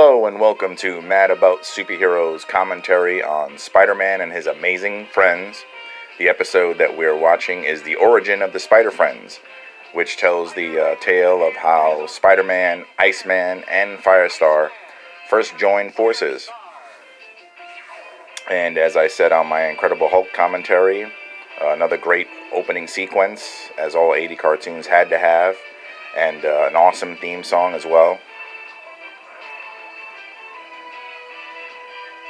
Hello and welcome to Mad About Superheroes commentary on Spider-Man and his amazing friends. The episode that we're watching is The Origin of the Spider-Friends, which tells the tale of how Spider-Man, Iceman, and Firestar first joined forces. And as I said on my Incredible Hulk commentary, another great opening sequence, as all 80 cartoons had to have, and an awesome theme song as well.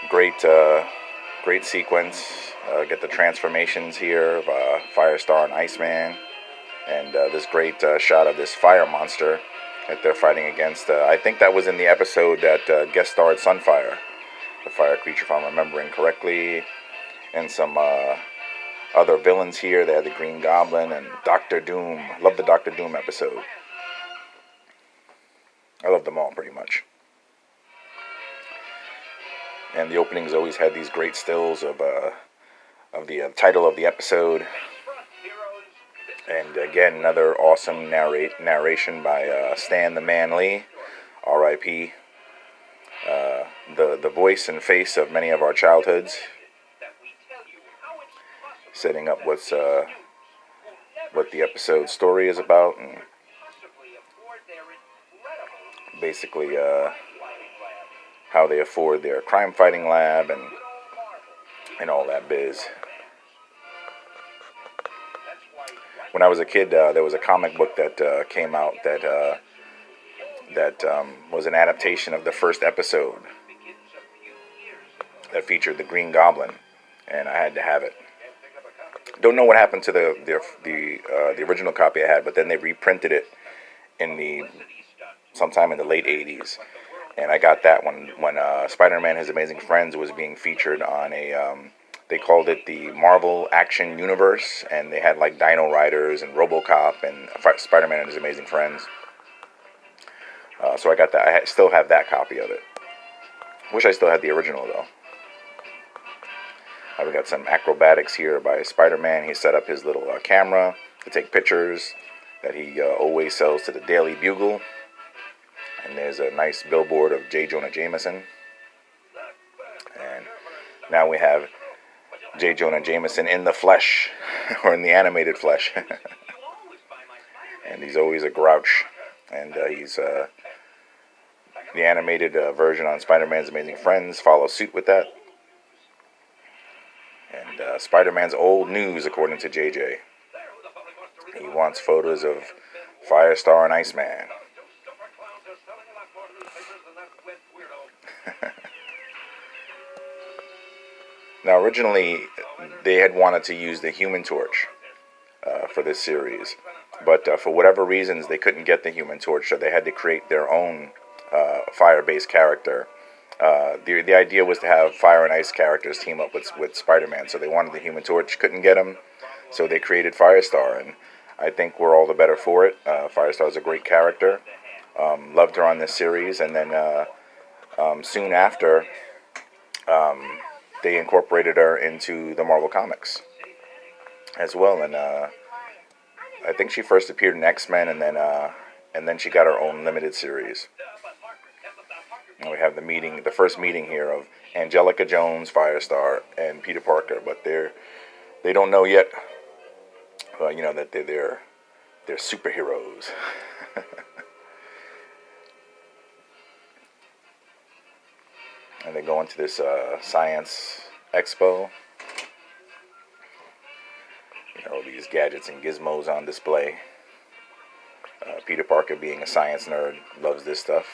Great sequence. Get the transformations here of Firestar and Iceman, and this great shot of this fire monster that they're fighting against. I think that was in the episode that guest starred Sunfire, the fire creature, if I'm remembering correctly, and some other villains here. They had the Green Goblin and Doctor Doom. Love the Doctor Doom episode. I love them all pretty much. And the openings always had these great stills of the title of the episode. And again, another awesome narration by Stan the Man Lee, R.I.P. The voice and face of many of our childhoods, setting up what the episode story is about, and basically how they afford their crime-fighting lab and all that biz. When I was a kid, there was a comic book that came out that was an adaptation of the first episode that featured the Green Goblin, and I had to have it. Don't know what happened to the original copy I had, but then they reprinted it sometime in the late 80s. And I got that when Spider-Man His Amazing Friends was being featured on they called it the Marvel Action Universe, and they had like Dino Riders and RoboCop and Spider-Man and His Amazing Friends. So I got that. I still have that copy of it. Wish I still had the original though. We got some acrobatics here by Spider-Man. He set up his little camera to take pictures that he always sells to the Daily Bugle. And there's a nice billboard of J. Jonah Jameson. And now we have J. Jonah Jameson in the flesh, or in the animated flesh. And he's always a grouch. And he's the animated version on Spider-Man's Amazing Friends follows suit with that. And Spider-Man's old news, according to JJ. He wants photos of Firestar and Iceman. Now, originally, they had wanted to use the Human Torch for this series, but for whatever reasons, they couldn't get the Human Torch, so they had to create their own fire-based character. The idea was to have fire and ice characters team up with Spider-Man, so they wanted the Human Torch, couldn't get him, so they created Firestar, and I think we're all the better for it. Firestar is a great character. Loved her on this series, and then soon after, they incorporated her into the Marvel Comics as well, and I think she first appeared in X-Men, and then she got her own limited series. And we have the first meeting here of Angelica Jones, Firestar, and Peter Parker, but they don't know yet, that they're superheroes. And they go into this science expo. These gadgets and gizmos on display. Peter Parker, being a science nerd, loves this stuff.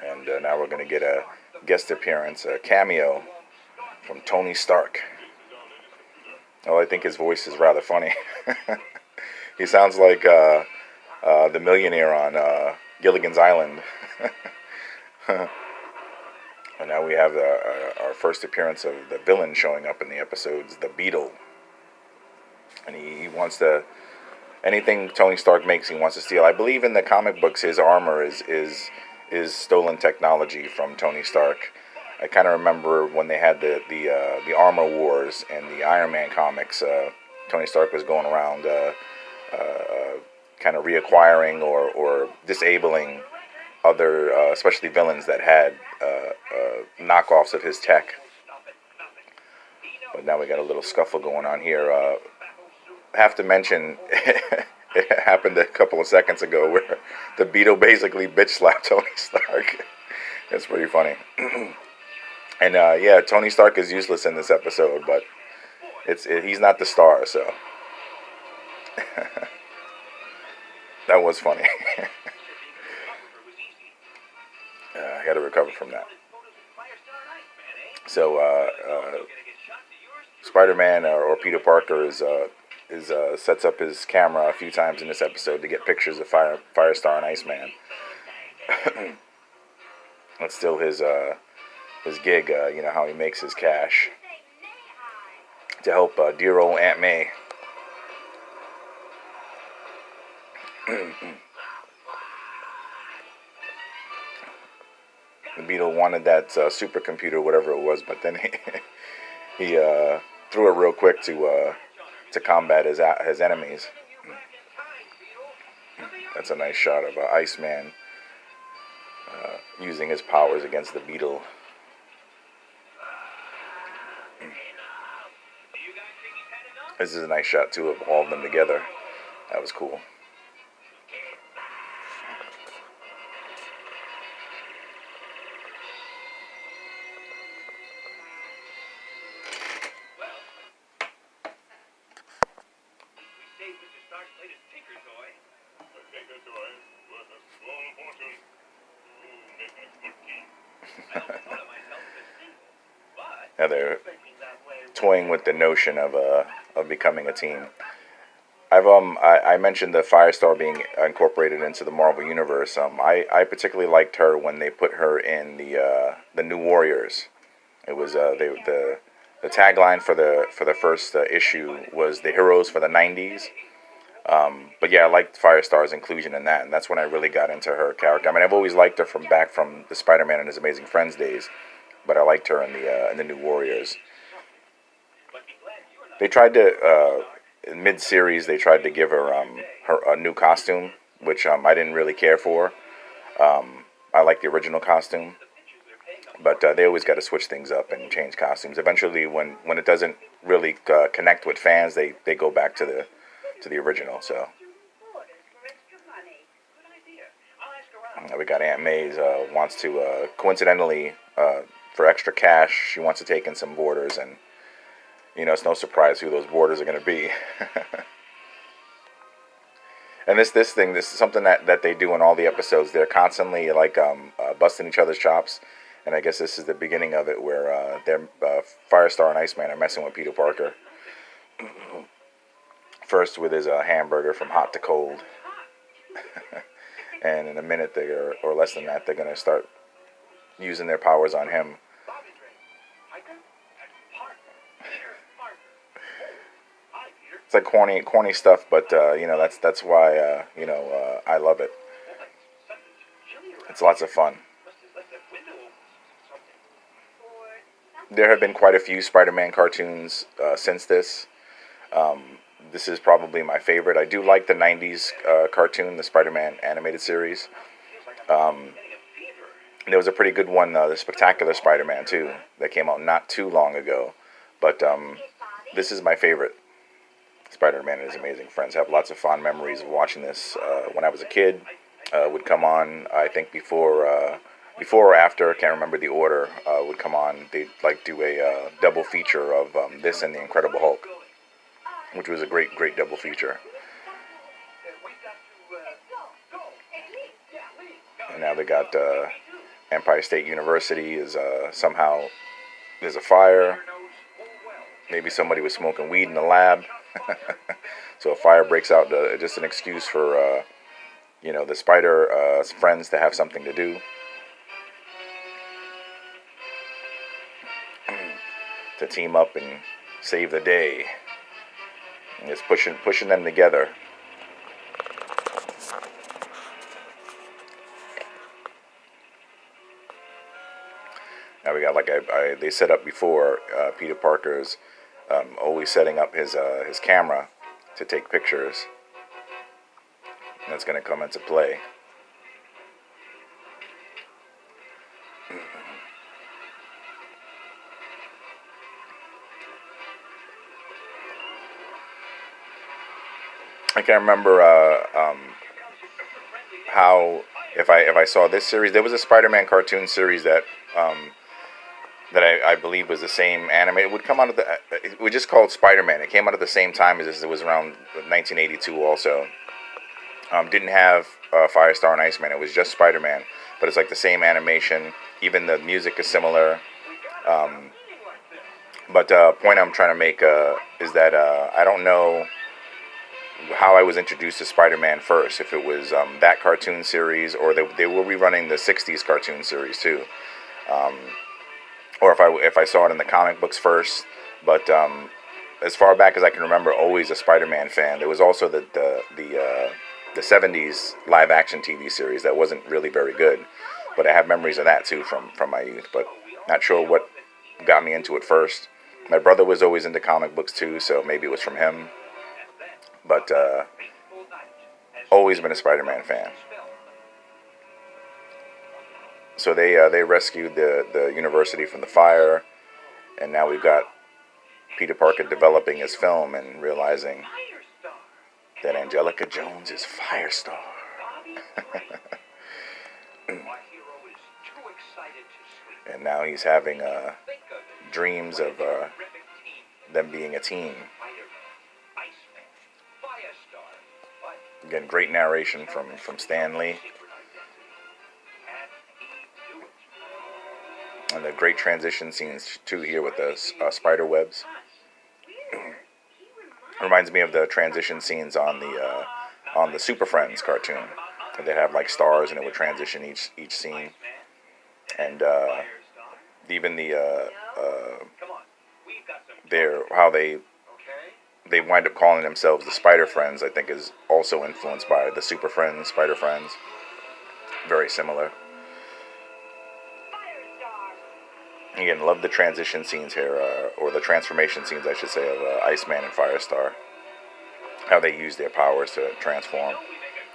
And now we're going to get a guest appearance, a cameo from Tony Stark. Oh, I think his voice is rather funny. He sounds like the millionaire on Gilligan's Island. And now we have our first appearance of the villain showing up in the episodes, the Beetle. And he wants to, anything Tony Stark makes, he wants to steal. I believe in the comic books, his armor is stolen technology from Tony Stark. I kind of remember when they had the armor wars in the Iron Man comics. Tony Stark was going around kind of reacquiring or disabling other, especially villains that had knockoffs of his tech. But now we got a little scuffle going on here. Have to mention, it happened a couple of seconds ago where the Beetle basically bitch slapped Tony Stark. It's pretty funny. And yeah, Tony Stark is useless in this episode, but he's not the star, so that was funny. I got to recover from that. So Spider-Man or Peter Parker is sets up his camera a few times in this episode to get pictures of Firestar and Iceman. That's still his gig. You know how he makes his cash to help dear old Aunt May. The Beetle wanted that supercomputer, whatever it was, but then he threw it real quick to combat his enemies. That's a nice shot of Iceman using his powers against the Beetle. This is a nice shot too of all of them together. That was cool. Now they're toying with the notion of becoming a team. I mentioned the Firestar being incorporated into the Marvel universe. I particularly liked her when they put her in the New Warriors. It was the tagline for the first issue was the heroes for the '90s. But yeah, I liked Firestar's inclusion in that, and that's when I really got into her character. I mean, I've always liked her from the Spider-Man and His Amazing Friends days, but I liked her in the New Warriors. They tried to in mid-series they tried to give her a new costume, which I didn't really care for. I like the original costume, but they always got to switch things up and change costumes. Eventually, when it doesn't really connect with fans, they go back to the original. So we got Aunt May wants to coincidentally for extra cash, she wants to take in some boarders, and you know it's no surprise who those boarders are going to be. And this is something that they do in all the episodes. They're constantly like busting each other's chops, and I guess this is the beginning of it where Firestar and Iceman are messing with Peter Parker. First with his hamburger from hot to cold, and in a minute or less than that, they're gonna start using their powers on him. It's like corny stuff, but you know that's why I love it. It's lots of fun. There have been quite a few Spider-Man cartoons since this. This is probably my favorite. I do like the '90s cartoon, the Spider-Man animated series. There was a pretty good one, the Spectacular Spider-Man too, that came out not too long ago. But this is my favorite. Spider-Man and His Amazing Friends. I have lots of fond memories of watching this when I was a kid. Would come on, I think before or after, I can't remember the order. Would come on. They'd like do a double feature of this and the Incredible Hulk, which was a great double feature. And now they got Empire State University is somehow there's a fire. Maybe somebody was smoking weed in the lab. So a fire breaks out, just an excuse for the Spider friends to have something to do, to team up and save the day. And it's pushing them together. Now we got, like they set up before, Peter Parker's always setting up his camera to take pictures. And that's going to come into play. I can't remember how if I saw this series. There was a Spider-Man cartoon series um, that I believe was the same anime. It would come out of the. It was just called Spider-Man. It came out at the same time as this. It was around 1982 also. Didn't have Firestar and Iceman. It was just Spider-Man, but it's like the same animation. Even the music is similar. Um, but point I'm trying to make is that I don't know how I was introduced to Spider-Man first. If it was that cartoon series, or they were rerunning the '60s cartoon series too, um, or if I saw it in the comic books first. But as far back as I can remember, always a Spider-Man fan. There was also the '70s live action TV series that wasn't really very good, but I have memories of that too from my youth. But not sure what got me into it first. My brother was always into comic books too, so maybe it was from him. But always been a Spider-Man fan. So they rescued the university from the fire, and now we've got Peter Parker developing his film and realizing that Angelica Jones is Firestar. And now he's having dreams of them being a team. Again, great narration from Stan Lee. And the great transition scenes too here with the spider webs. Reminds me of the transition scenes on the Super Friends cartoon. They'd have like stars and it would transition each scene. And even their how they wind up calling themselves the Spider Friends, I think, is also influenced by the Super Friends, Spider Friends. Very similar. Again, love the transition scenes here, or the transformation scenes, I should say, of Iceman and Firestar. How they use their powers to transform.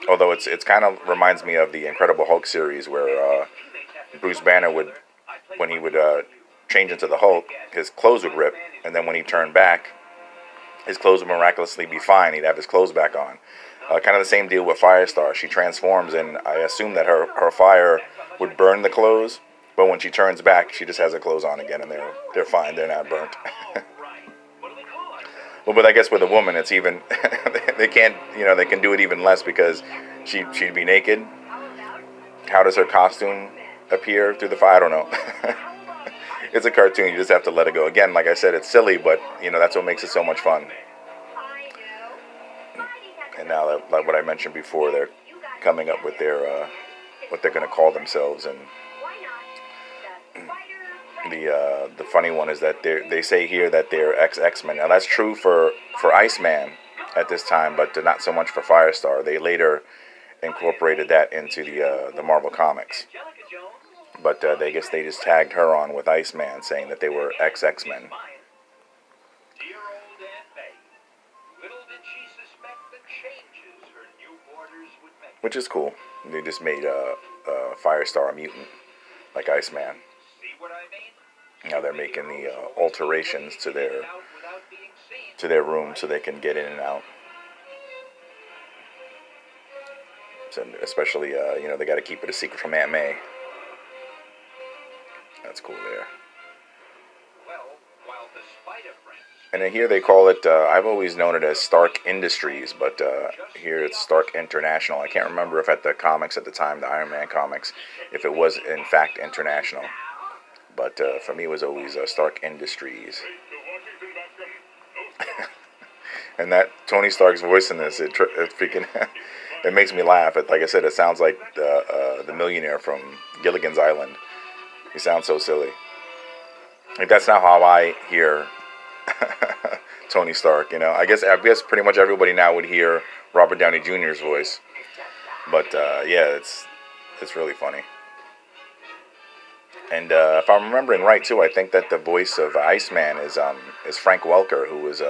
Although it's kind of reminds me of the Incredible Hulk series, where Bruce Banner would, when he would change into the Hulk, his clothes would rip, and then when he turned back, his clothes would miraculously be fine. He'd have his clothes back on. Kind of the same deal with Firestar. She transforms, and I assume that her fire would burn the clothes, but when she turns back, she just has her clothes on again, and they're fine. They're not burnt. Well, but I guess with a woman, it's even they can't, they can do it even less because she'd be naked. How does her costume appear through the fire? I don't know. It's a cartoon. You just have to let it go. Again, like I said, it's silly, but that's what makes it so much fun. And now, like what I mentioned before, they're coming up with their what they're going to call themselves, and the funny one is that they say here that they're X-Men. Now that's true for Iceman at this time, but not so much for Firestar. They later incorporated that into the Marvel comics. But they guess they just tagged her on with Iceman, saying that they were X-Men. Which is cool. They just made Firestar a mutant, like Iceman. Now they're making the alterations to their room so they can get in and out. So especially, they got to keep it a secret from Aunt May. That's cool there. And then here they call it, I've always known it as Stark Industries, but here it's Stark International. I can't remember if at the comics at the time, the Iron Man comics, if it was in fact international. But for me, it was always Stark Industries. And that Tony Stark's voice in this, it freaking, it makes me laugh. Like I said, it sounds like the millionaire from Gilligan's Island. He sounds so silly. Like that's not how I hear Tony Stark. I guess pretty much everybody now would hear Robert Downey Jr.'s voice. But yeah, it's really funny. And if I'm remembering right too, I think that the voice of Iceman is Frank Welker, who was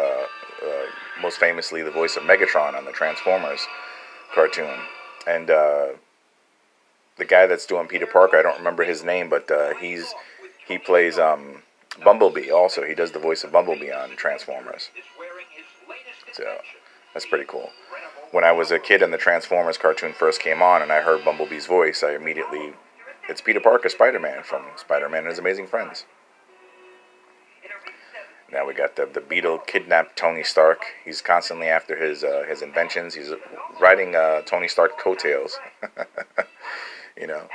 most famously the voice of Megatron on the Transformers cartoon. And the guy that's doing Peter Parker, I don't remember his name, but he plays Bumblebee also. He does the voice of Bumblebee on Transformers. So that's pretty cool. When I was a kid and the Transformers cartoon first came on and I heard Bumblebee's voice, I immediately, it's Peter Parker, Spider-Man from Spider-Man and His Amazing Friends. Now we got the Beetle kidnapped Tony Stark. He's constantly after his inventions. He's riding Tony Stark's coattails. You know,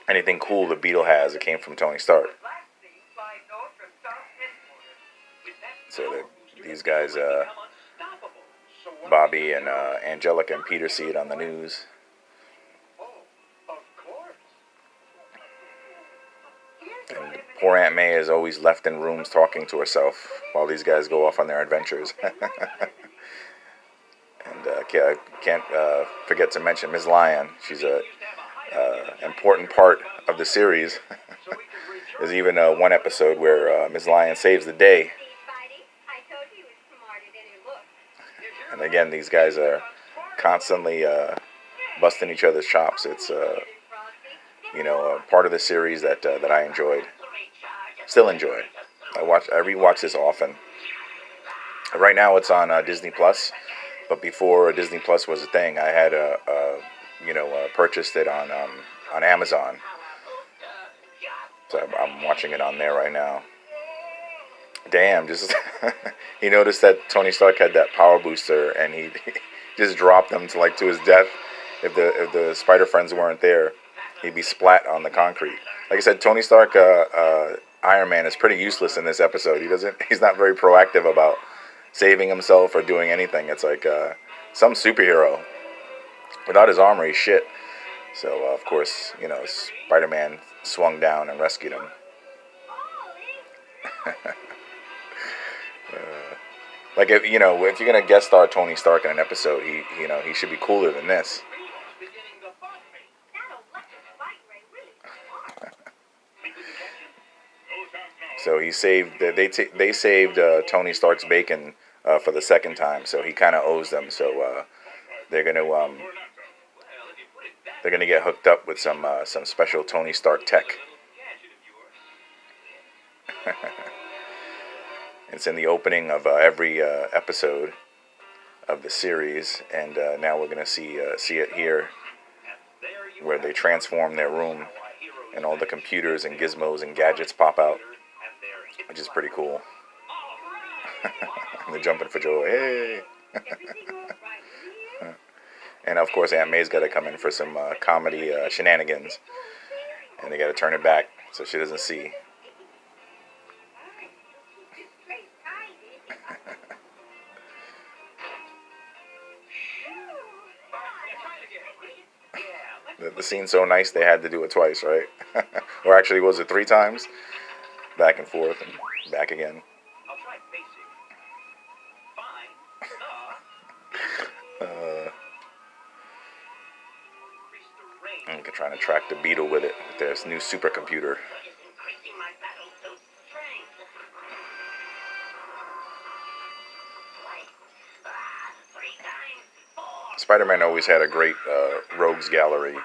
anything cool the Beetle has, it came from Tony Stark. So these guys, Bobby and Angelica and Peter see it on the news. And poor Aunt May is always left in rooms talking to herself while these guys go off on their adventures. And I can't forget to mention Ms. Lion. She's a important part of the series. There's even one episode where Ms. Lion saves the day. And again, these guys are constantly busting each other's chops. It's part of the series that I enjoyed, still enjoy. I rewatch this often. Right now, it's on Disney Plus, but before Disney Plus was a thing, I had purchased it on Amazon. So I'm watching it on there right now. Damn, just he noticed that Tony Stark had that power booster, and he just dropped them to his death. If the Spider Friends weren't there, he'd be splat on the concrete. Like I said, Tony Stark, Iron Man, is pretty useless in this episode. He's not very proactive about saving himself or doing anything. It's like some superhero. Without his armor, he's shit. So of course, Spider-Man swung down and rescued him. If you're gonna guest star Tony Stark in an episode, he should be cooler than this. So he saved. They saved Tony Stark's bacon for the second time. So he kind of owes them. So they're gonna get hooked up with some special Tony Stark tech. It's in the opening of every episode of the series, and now we're gonna see it here, where they transform their room, and all the computers and gizmos and gadgets pop out, which is pretty cool. They're jumping for joy. Hey! And of course, Aunt May's got to come in for some comedy shenanigans, and they got to turn it back so she doesn't see. The scene's so nice they had to do it twice, right? Or actually, was it 3 times? Back and forth and back again. I'm trying to track the Beetle with this new supercomputer. Spider-Man always had a great rogues gallery.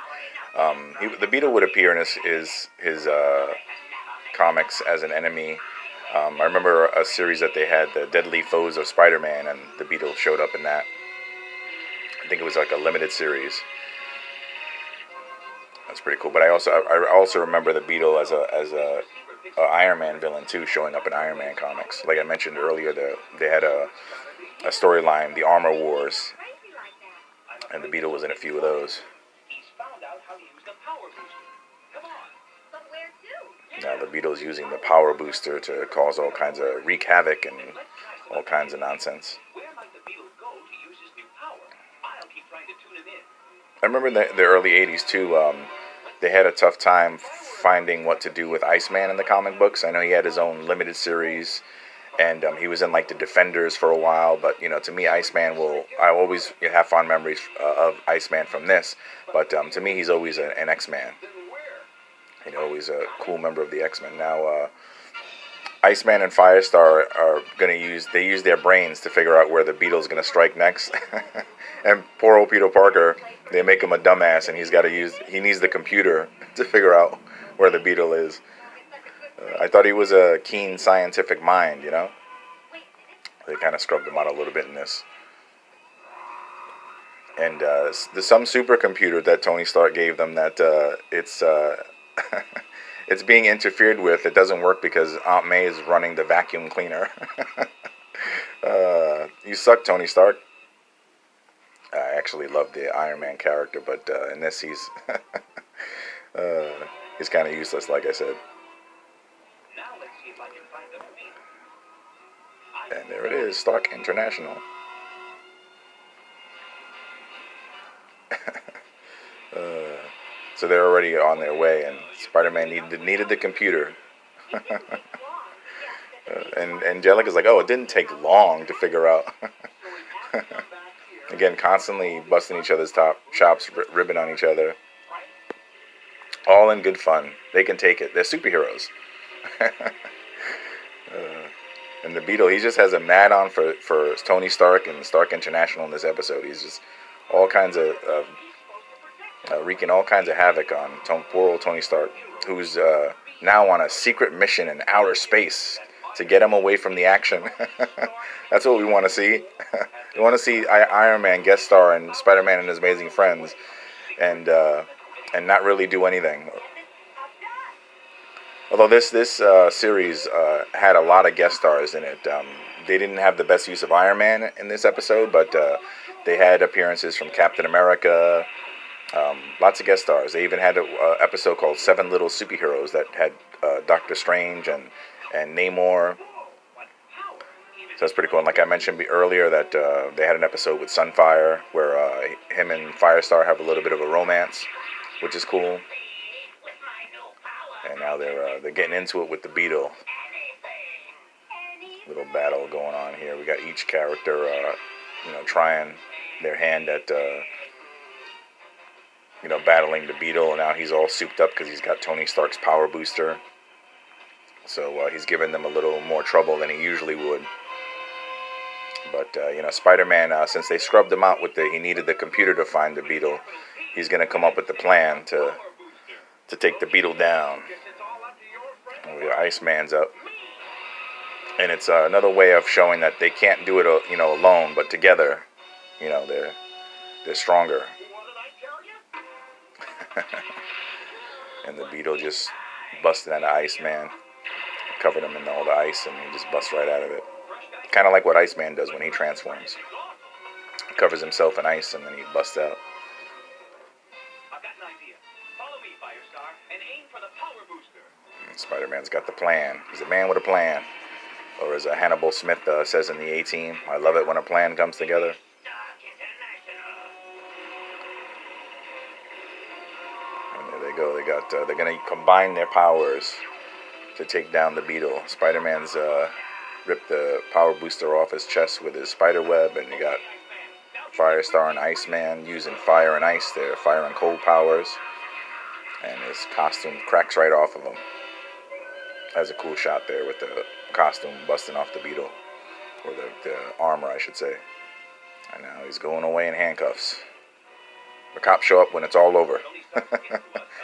The Beetle would appear in his comics as an enemy. I remember a series that they had, the Deadly Foes of Spider-Man, and the Beetle showed up in that. I think it was like a limited series. That's pretty cool. But I also remember the Beetle as a Iron Man villain too, showing up in Iron Man comics. Like I mentioned earlier, they had a storyline, the Armor Wars, and the Beetle was in a few of those. Now the Beetle's using the power booster to cause all kinds of wreak havoc and all kinds of nonsense. I remember in the early 80s too, they had a tough time finding what to do with Iceman in the comic books. I know he had his own limited series, and he was in like the Defenders for a while, but to me, Iceman I always have fond memories of Iceman from this, but to me, he's always an X-Man. Always a cool member of the X-Men. Now, Iceman and Firestar are gonna use their brains to figure out where the Beetle's gonna strike next. And poor old Peter Parker, they make him a dumbass, and he needs the computer to figure out where the Beetle is. I thought he was a keen scientific mind, you know. They kind of scrubbed him out a little bit in this. And there's some supercomputer that Tony Stark gave them that it's it's being interfered with. It doesn't work because Aunt May is running the vacuum cleaner. You suck, Tony Stark. I actually love the Iron Man character, but in this he's kind of useless, like I said. And there it is, Stark International. So they're already on their way, and Spider-Man needed the computer. And Angelica's like, oh, it didn't take long to figure out. Again, constantly busting each other's chops, ribbing on each other. All in good fun. They can take it. They're superheroes. And the Beetle, he just has a mad-on for Tony Stark and Stark International in this episode. He's just all kinds of wreaking all kinds of havoc on poor old Tony Stark, who's now on a secret mission in outer space to get him away from the action. That's what we want to see. We want to see Iron Man guest star in Spider-Man and His Amazing Friends, and not really do anything. Although this series had a lot of guest stars in it. They didn't have the best use of Iron Man in this episode, but they had appearances from Captain America. Lots of guest stars. They even had an episode called Seven Little Superheroes that had Doctor Strange and Namor. So that's pretty cool. And like I mentioned earlier, that they had an episode with Sunfire where him and Firestar have a little bit of a romance, which is cool. And now they're getting into it with the Beetle. Little battle going on here. We got each character, trying their hand at, battling the Beetle. And now he's all souped up because he's got Tony Stark's power booster. So he's giving them a little more trouble than he usually would. But, Spider-Man, since they scrubbed him out he needed the computer to find the Beetle, he's going to come up with the plan to take the Beetle down. And Iceman's up. And it's another way of showing that they can't do it, alone, but together, they're stronger. And the Beetle just busted out of Iceman, covered him in all the ice, and he just busts right out of it. Kind of like what Iceman does when he transforms. He covers himself in ice, and then he busts out. Spider-Man's got the plan. He's a man with a plan. Or as Hannibal Smith says in the A-Team, I love it when a plan comes together. And there they go. They're going to combine their powers to take down the Beetle. Spider-Man's ripped the power booster off his chest with his spider web, and you got Firestar and Iceman using fire and ice, their fire and cold powers. And his costume cracks right off of him. Has a cool shot there with the costume busting off the Beetle, or the armor, I should say. And now he's going away in handcuffs. The cops show up when it's all over,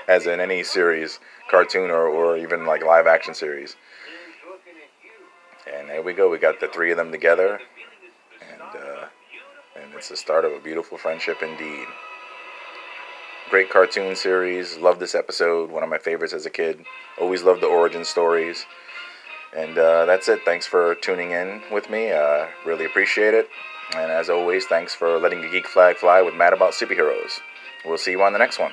as in any series, cartoon or even like live action series. And there we go. We got the three of them together, and it's the start of a beautiful friendship indeed. Great cartoon series. Love this episode. One of my favorites as a kid. Always loved the origin stories. And that's it. Thanks for tuning in with me. Really appreciate it. And as always, thanks for letting the geek flag fly with Mad About Superheroes. We'll see you on the next one.